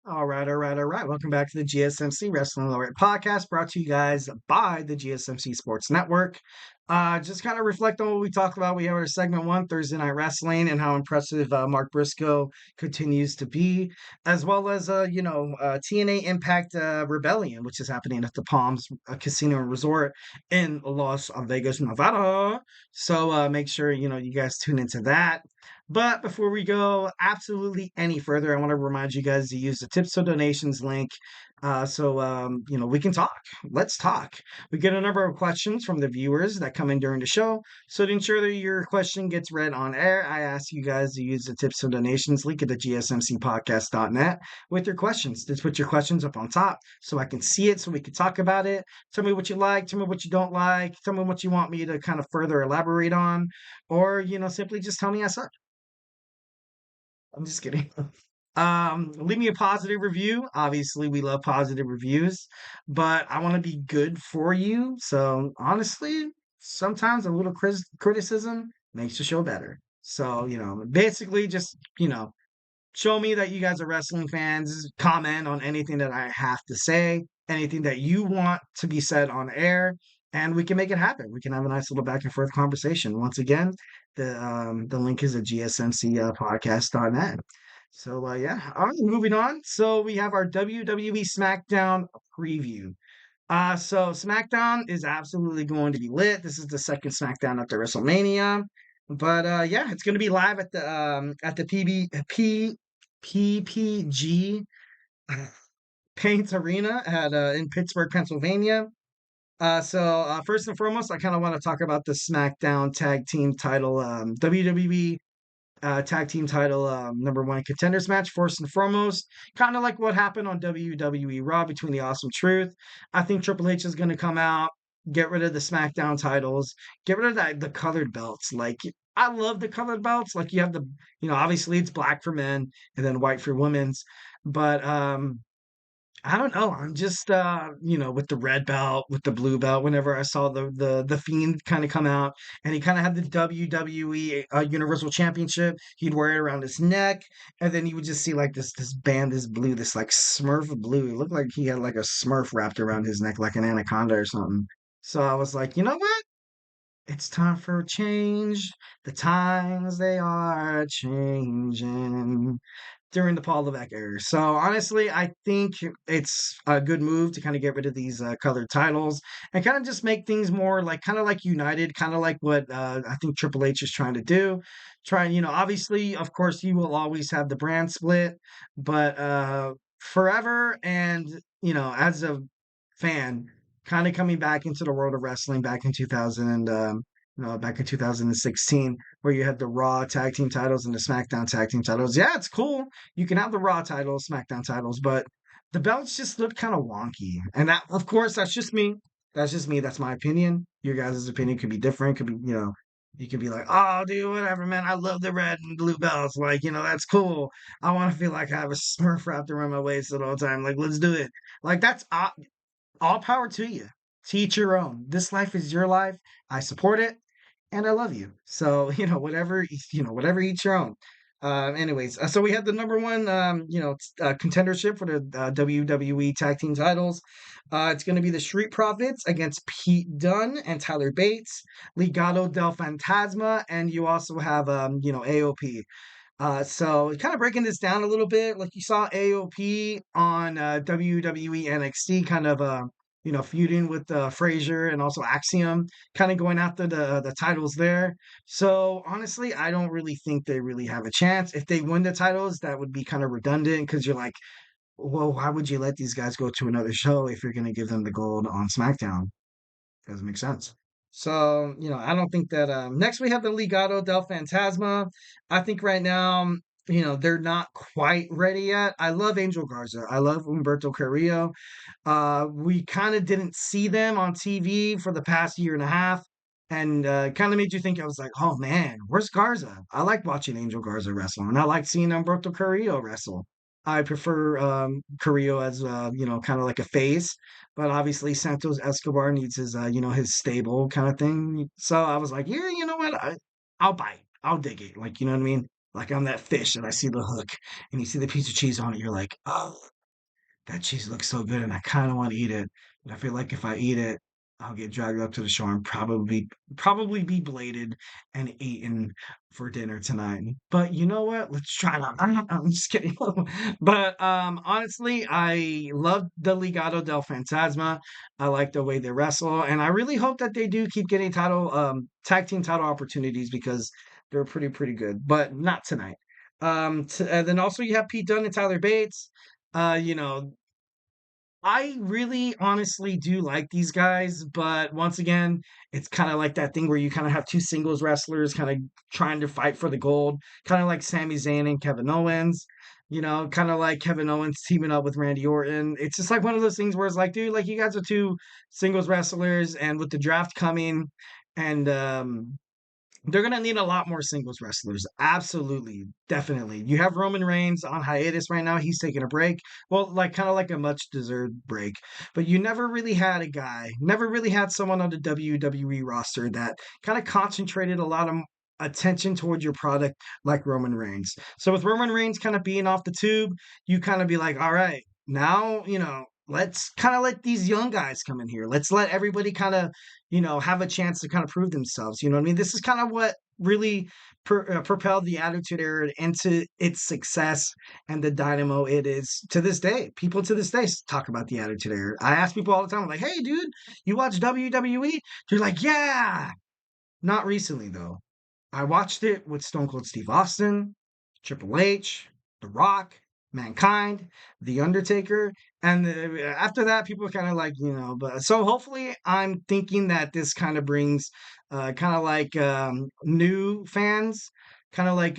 All right. Welcome back to the GSMC Wrestling Laureate Podcast, brought to you guys by the GSMC Sports Network. Just kind of reflect on what we talked about. We have our segment one, Thursday Night Wrestling, and how impressive Mark Briscoe continues to be, as well as TNA Impact Rebellion, which is happening at the Palms Casino and Resort in Las Vegas, Nevada. So make sure you guys tune into that. But before we go absolutely any further, I want to remind you guys to use the tips to donations link so we can talk. Let's talk. We get a number of questions from the viewers that come in during the show. So to ensure that your question gets read on air, I ask you guys to use the tips to donations link at the GSMCpodcast.net with your questions. Just put your questions up on top so I can see it, so we can talk about it. Tell me what you like. Tell me what you don't like. Tell me what you want me to kind of further elaborate on. Or, simply just tell me I suck. I'm just kidding. Leave me a positive review. Obviously, we love positive reviews, but I want to be good for you. So honestly, sometimes a little criticism makes the show better. So, basically just, show me that you guys are wrestling fans. Comment on anything that I have to say, anything that you want to be said on air, and we can make it happen. We can have a nice little back and forth conversation. Once again, the link is at gsmcpodcast.net. So yeah, all right, moving on. So we have our WWE Smackdown preview. So SmackDown is absolutely going to be lit. This is the second SmackDown after WrestleMania. But yeah, it's going to be live at the PPG Paints Arena at in Pittsburgh, Pennsylvania. So first and foremost, I kind of want to talk about the SmackDown Tag Team Title, WWE Tag Team Title number one contenders match. First and foremost, kind of like what happened on WWE Raw between the Awesome Truth. I think Triple H is going to come out, get rid of the SmackDown titles, get rid of the colored belts. Like, I love the colored belts. Like, you have obviously it's black for men and then white for women's, but I don't know. I'm just with the red belt, with the blue belt. Whenever I saw the Fiend kind of come out, and he kind of had the WWE Universal Championship, he'd wear it around his neck, and then you would just see like this band, this blue, this like Smurf blue. It looked like he had like a Smurf wrapped around his neck, like an anaconda or something. So I was like, you know what? It's time for a change. The times they are changing during the Paul Levesque era. So honestly, I think it's a good move to kind of get rid of these colored titles and kind of just make things more like kind of like United, kind of like what I think Triple H is trying to do. Trying, obviously, of course, you will always have the brand split, but forever and as a fan, kind of coming back into the world of wrestling back in 2000 and back in 2016, where you had the Raw tag team titles and the SmackDown tag team titles. Yeah, it's cool. You can have the Raw titles, SmackDown titles, but the belts just look kind of wonky. And that, of course, that's just me. That's just me. That's my opinion. Your guys' opinion could be different. Could be, you could be like, oh, dude, whatever, man. I love the red and blue belts. Like, that's cool. I want to feel like I have a Smurf wrapped around my waist at all time. Like, let's do it. Like, that's all power to you. To each your own. This life is your life. I support it and I love you. So, whatever each your own. Anyways, so we have the number one, contendership for the WWE Tag Team titles. It's going to be the Street Profits against Pete Dunne and Tyler Bates, Legado del Fantasma, and you also have, AOP. So kind of breaking this down a little bit, like you saw AOP on WWE NXT, kind of feuding with Frazier and also Axiom, kind of going after the titles there. So honestly, I don't really think they really have a chance. If they win the titles, that would be kind of redundant because you're like, well, why would you let these guys go to another show if you're going to give them the gold on SmackDown? Doesn't make sense. So, I don't think that next we have the Legado del Fantasma. I think right now, they're not quite ready yet. I love Angel Garza. I love Humberto Carrillo. We kind of didn't see them on TV for the past year and a half. And kind of made you think, I was like, oh man, where's Garza? I like watching Angel Garza wrestle, and I like seeing Humberto Carrillo wrestle. I prefer Carrillo as kind of like a face, but obviously Santos Escobar needs his his stable kind of thing. So I was like, yeah, you know what? I'll bite. I'll dig it. Like, you know what I mean? Like, I'm that fish and I see the hook and you see the piece of cheese on it. You're like, oh, that cheese looks so good and I kind of want to eat it. But I feel like if I eat it, I'll get dragged up to the shore and probably be bladed and eaten for dinner tonight. But you know what? Let's try it out. I'm just kidding. But honestly, I love the Legado del Fantasma. I like the way they wrestle, and I really hope that they do keep getting tag team title opportunities because they're pretty good. But not tonight. And then also you have Pete Dunne and Tyler Bates. You know, I really honestly do like these guys, but once again, it's kind of like that thing where you kind of have two singles wrestlers kind of trying to fight for the gold, kind of like Sami Zayn and Kevin Owens, kind of like Kevin Owens teaming up with Randy Orton. It's just like one of those things where it's like, dude, like you guys are two singles wrestlers, and with the draft coming, and they're going to need a lot more singles wrestlers. Absolutely. Definitely. You have Roman Reigns on hiatus right now. He's taking a break. Well, like kind of like a much deserved break. But you never really had a guy, never really had someone on the WWE roster that kind of concentrated a lot of attention towards your product like Roman Reigns. So with Roman Reigns kind of being off the tube, you kind of be like, all right, now, let's kind of let these young guys come in here. Let's let everybody kind of have a chance to kind of prove themselves. You know what I mean? This is kind of what really propelled the Attitude Era into its success and the dynamo it is to this day. People to this day talk about the Attitude Era. I ask people all the time, I'm like, hey, dude, you watch WWE? They're like, yeah. Not recently, though. I watched it with Stone Cold Steve Austin, Triple H, The Rock, Mankind, The Undertaker, and after that, people are kind of like, but so hopefully, I'm thinking that this kind of brings, kind of like new fans, kind of like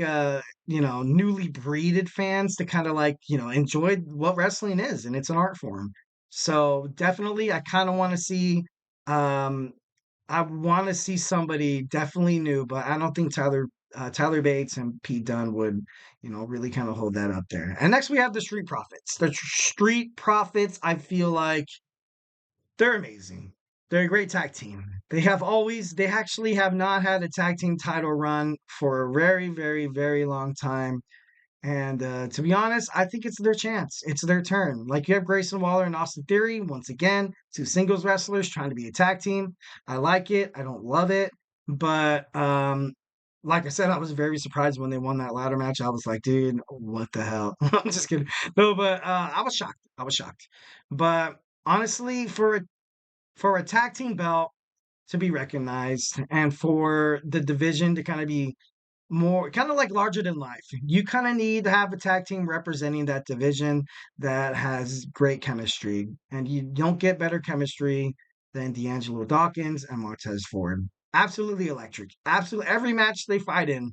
newly breeded fans to kind of like enjoy what wrestling is, and it's an art form. So definitely, um, I want to see somebody definitely new, but I don't think Tyler Bates and Pete Dunne would, really kind of hold that up there. And next we have the Street Profits. The Street Profits, I feel like they're amazing. They're a great tag team. They actually have not had a tag team title run for a very, very, very long time. And to be honest, I think it's their chance. It's their turn. Like you have Grayson Waller and Austin Theory, once again, two singles wrestlers trying to be a tag team. I like it. I don't love it. But like I said, I was very surprised when they won that ladder match. I was like, dude, what the hell? I'm just kidding. No, but I was shocked. I was shocked. But honestly, for a tag team belt to be recognized and for the division to kind of be more kind of like larger than life. You kind of need to have a tag team representing that division that has great chemistry. And you don't get better chemistry than D'Angelo Dawkins and Martez Ford. Absolutely electric. Absolutely every match they fight in,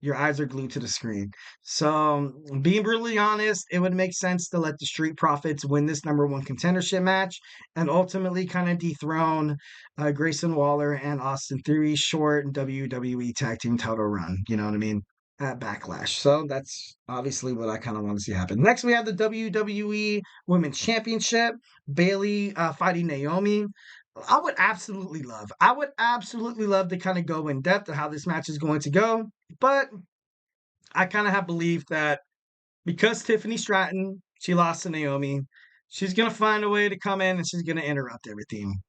your eyes are glued to the screen. So, being brutally honest, it would make sense to let the Street Profits win this number one contendership match and ultimately kind of dethrone Grayson Waller and Austin Theory short WWE Tag Team title run. You know what I mean? At Backlash. So that's obviously what I kind of want to see happen. Next, we have the WWE Women's Championship. Bayley fighting Naomi. I would absolutely love to kind of go in depth of how this match is going to go. But I kind of have believed that because Tiffany Stratton, she lost to Naomi, she's going to find a way to come in and she's going to interrupt everything.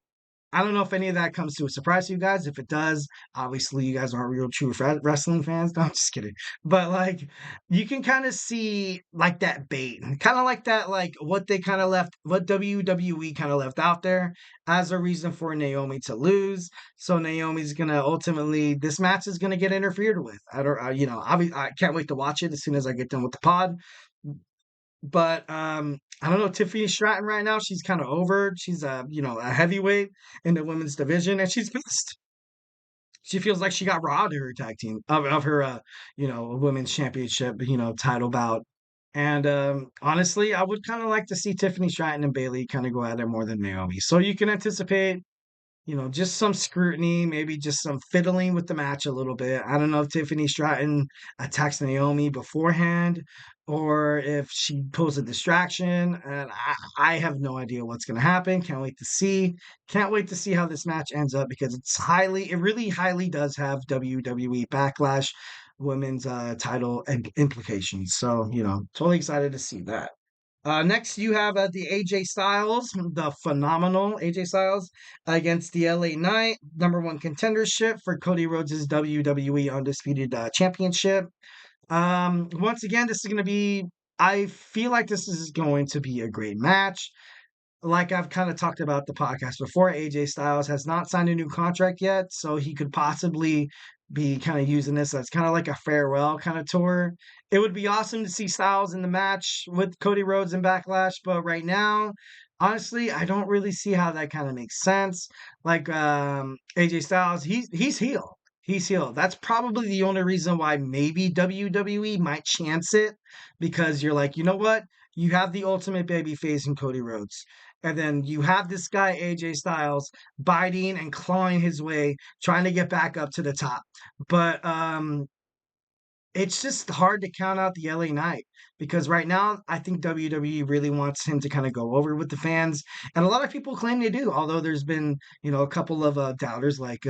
I don't know if any of that comes to a surprise to you guys. If it does, obviously you guys aren't real true wrestling fans. No, I'm just kidding. But like, you can kind of see like that bait, kind of like that, like what they kind of left, what WWE kind of left out there as a reason for Naomi to lose. So Naomi's gonna ultimately, this match is gonna get interfered with. I don't, I can't wait to watch it as soon as I get done with the pod. But I don't know, Tiffany Stratton right now, she's kind of over. She's a heavyweight in the women's division, and she's pissed. She feels like she got robbed of her tag team of her women's championship, title bout. And honestly, I would kind of like to see Tiffany Stratton and Bayley kind of go at it more than Naomi. So you can anticipate just some scrutiny, maybe just some fiddling with the match a little bit. I don't know if Tiffany Stratton attacks Naomi beforehand or if she pulls a distraction. And I have no idea what's going to happen. Can't wait to see. Can't wait to see how this match ends up because it really highly does have WWE Backlash women's title implications. So, totally excited to see that. Next, you have the AJ Styles, the phenomenal AJ Styles, against the LA Knight, number one contendership for Cody Rhodes' WWE Undisputed Championship. Once again, this is going to be, I feel like this is going to be a great match. Like I've kind of talked about the podcast before, AJ Styles has not signed a new contract yet, so he could possibly be kind of using this as kind of like a farewell kind of tour. It would be awesome to see Styles in the match with Cody Rhodes and Backlash, but right now, honestly, I don't really see how that kind of makes sense. Like AJ Styles, he's heel. He's heel. That's probably the only reason why maybe WWE might chance it, because you're like, you know what? You have the ultimate baby face in Cody Rhodes. And then you have this guy, AJ Styles, biting and clawing his way, trying to get back up to the top. But it's just hard to count out the LA Knight, because right now I think WWE really wants him to kind of go over with the fans, and a lot of people claim they do. Although there's been a couple of doubters like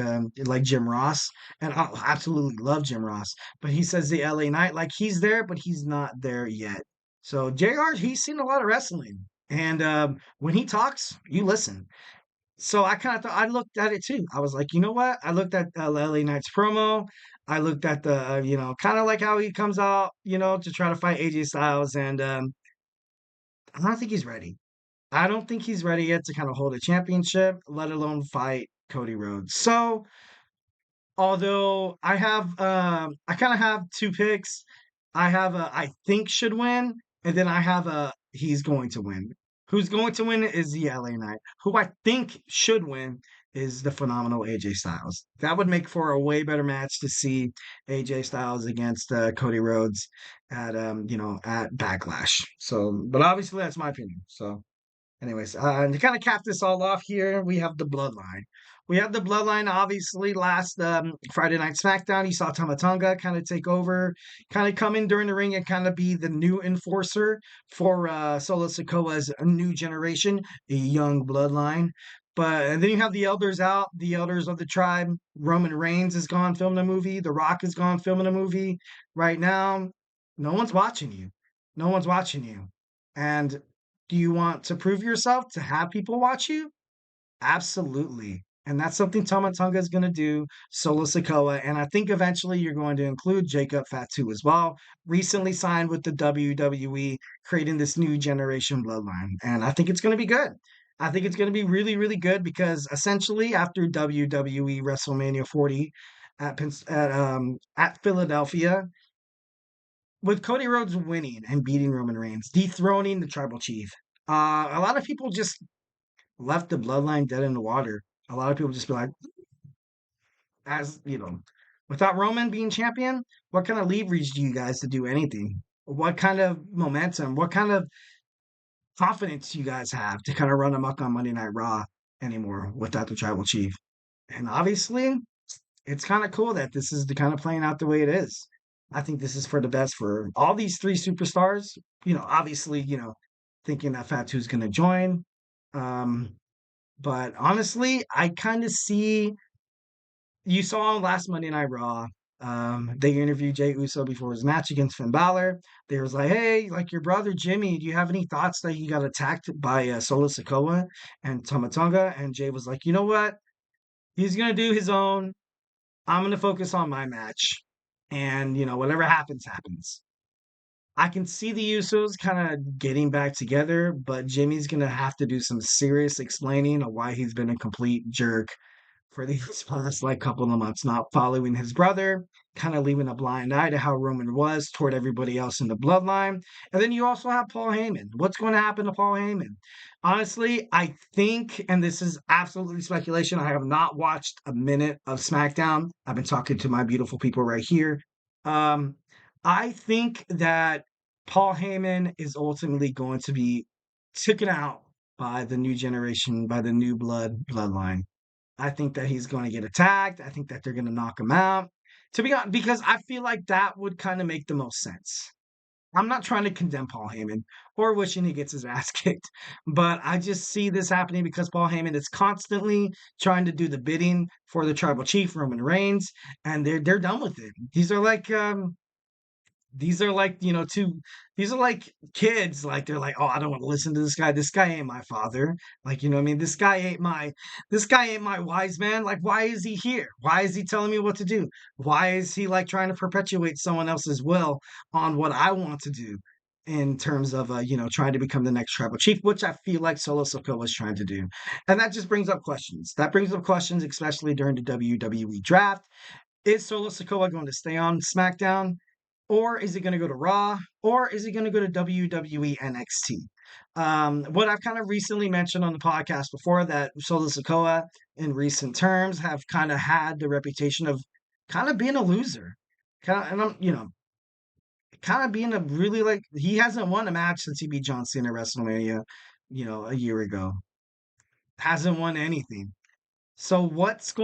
Jim Ross, and I absolutely love Jim Ross, but he says the LA Knight, like, he's there, but he's not there yet. So JR, he's seen a lot of wrestling, and when he talks, you listen. So I kind of thought, I looked at it too. I was like, you know what? I looked at LA Knight's promo. I looked at the, kind of like how he comes out, to try to fight AJ Styles. And I don't think he's ready. I don't think he's ready yet to kind of hold a championship, let alone fight Cody Rhodes. So although I kind of have two picks. I have a I think should win, and then I have a he's going to win. Who's going to win is the LA Knight. Who I think should win is the phenomenal AJ Styles. That would make for a way better match to see AJ Styles against Cody Rhodes at Backlash. So, but obviously that's my opinion. So, anyways, and to kind of cap this all off here, we have the Bloodline. We have the Bloodline, obviously, last Friday Night SmackDown. You saw Tama Tonga kind of take over, kind of come in during the ring and kind of be the new enforcer for Solo Sikoa's new generation, a young Bloodline. But and then you have the elders out, the elders of the tribe. Roman Reigns is gone filming a movie. The Rock is gone filming a movie. Right now, no one's watching you. No one's watching you. And do you want to prove yourself to have people watch you? Absolutely. And that's something Tama Tonga is going to do, Solo Sikoa. And I think eventually you're going to include Jacob Fatu as well. Recently signed with the WWE, creating this new generation bloodline. And I think it's going to be good. I think it's going to be really, really good, because essentially after WWE WrestleMania 40 at Philadelphia, with Cody Rhodes winning and beating Roman Reigns, dethroning the tribal chief, a lot of people just left the bloodline dead in the water. A lot of people just be like, as you know, without Roman being champion, what kind of leverage do you guys to do anything? What kind of momentum? What kind of confidence you guys have to kind of run amok on Monday Night Raw anymore without the tribal chief? And obviously, it's kind of cool that this is the kind of playing out the way it is. I think this is for the best for all these three superstars. Obviously, thinking that Fatu's going to join. Um, but honestly, I kind of see, you saw on last Monday Night Raw. They interviewed Jey Uso before his match against Finn Balor. They was like, "Hey, like, your brother Jimmy, do you have any thoughts that he got attacked by Solo Sikoa and Tama Tonga?" And Jay was like, "You know what? He's gonna do his own. I'm gonna focus on my match, and whatever happens, happens." I can see the Usos kind of getting back together, but Jimmy's gonna have to do some serious explaining of why he's been a complete jerk for these past couple of months, not following his brother, kind of leaving a blind eye to how Roman was toward everybody else in the bloodline. And then you also have Paul Heyman. What's going to happen to Paul Heyman? Honestly, I think, and this is absolutely speculation, I have not watched a minute of SmackDown. I've been talking to my beautiful people right here. Um, I think that Paul Heyman is ultimately going to be taken out by the new generation, by the new bloodline. I think that he's going to get attacked. I think that they're going to knock him out. To be honest, because I feel like that would kind of make the most sense. I'm not trying to condemn Paul Heyman or wishing he gets his ass kicked, but I just see this happening because Paul Heyman is constantly trying to do the bidding for the tribal chief Roman Reigns, and they're done with it. These are like These are like, these are like kids. Like they're like, oh, I don't want to listen to this guy. This guy ain't my father. Like, you know what I mean? This guy ain't my wise man. Like, why is he here? Why is he telling me what to do? Why is he like trying to perpetuate someone else's will on what I want to do in terms of, trying to become the next tribal chief, which I feel like Solo Sikoa was trying to do. And that just brings up questions. That brings up questions, especially during the WWE draft. Is Solo Sikoa going to stay on SmackDown? Or is he going to go to Raw? Or is he going to go to WWE NXT? What I've kind of recently mentioned on the podcast before, that Solo Sikoa in recent terms have kind of had the reputation of kind of being a loser. Kind of, and kind of being a really, like, he hasn't won a match since he beat John Cena at WrestleMania, a year ago. Hasn't won anything. So what does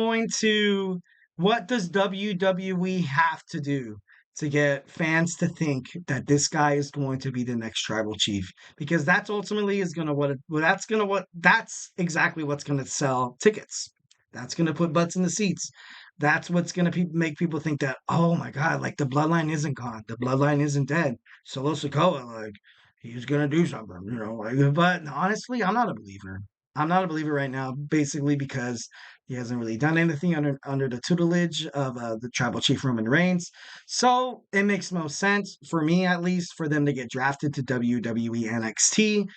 WWE have to do to get fans to think that this guy is going to be the next tribal chief? Because that's ultimately is going to that's exactly what's going to sell tickets. That's going to put butts in the seats. That's what's going to make people think that, oh my God, like the bloodline isn't gone. The bloodline isn't dead. Solo Sikoa, like, he's going to do something, but honestly, I'm not a believer. I'm not a believer right now, basically because he hasn't really done anything under the tutelage of the tribal chief Roman Reigns. So it makes most sense, for me at least, for them to get drafted to WWE NXT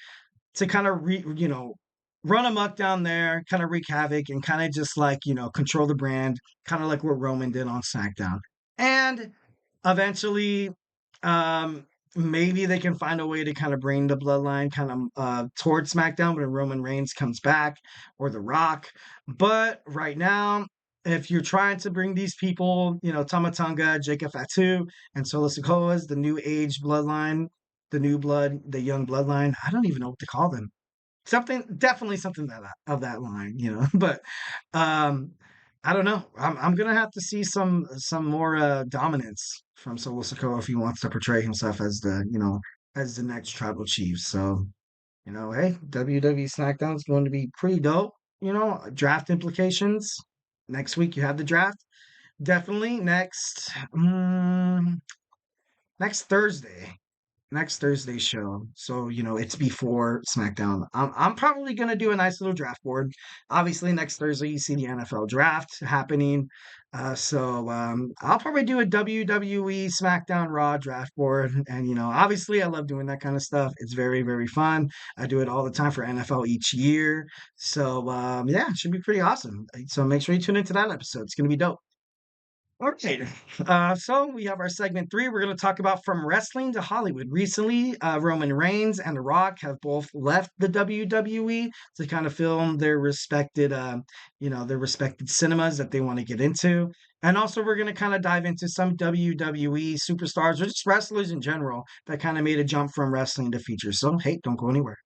to kind of run amok down there, kind of wreak havoc, and kind of just like, control the brand, kind of like what Roman did on SmackDown. And eventually, um, maybe they can find a way to kind of bring the bloodline kind of towards SmackDown when Roman Reigns comes back, or The Rock. But right now, if you're trying to bring these people, Tama Tonga, Jacob Fatu, and Solo Sikoa's the new age bloodline, the new blood, the young bloodline. I don't even know what to call them. Definitely something of that line, But um, I don't know. I'm gonna have to see some more dominance from Solo Sikoa if he wants to portray himself as as the next tribal chief. So, hey, WWE SmackDown is going to be pretty dope. Draft implications. Next week you have the draft. Definitely next Thursday. Next Thursday's show. So, it's before SmackDown. I'm probably going to do a nice little draft board. Obviously, next Thursday, you see the NFL draft happening. I'll probably do a WWE SmackDown Raw draft board. And, obviously, I love doing that kind of stuff. It's very, very fun. I do it all the time for NFL each year. So, yeah, it should be pretty awesome. So make sure you tune into that episode. It's going to be dope. All right. So we have our segment 3. We're going to talk about from wrestling to Hollywood. Recently, Roman Reigns and The Rock have both left the WWE to kind of film their respected cinemas that they want to get into. And also, we're going to kind of dive into some WWE superstars or just wrestlers in general that kind of made a jump from wrestling to features. So, hey, don't go anywhere.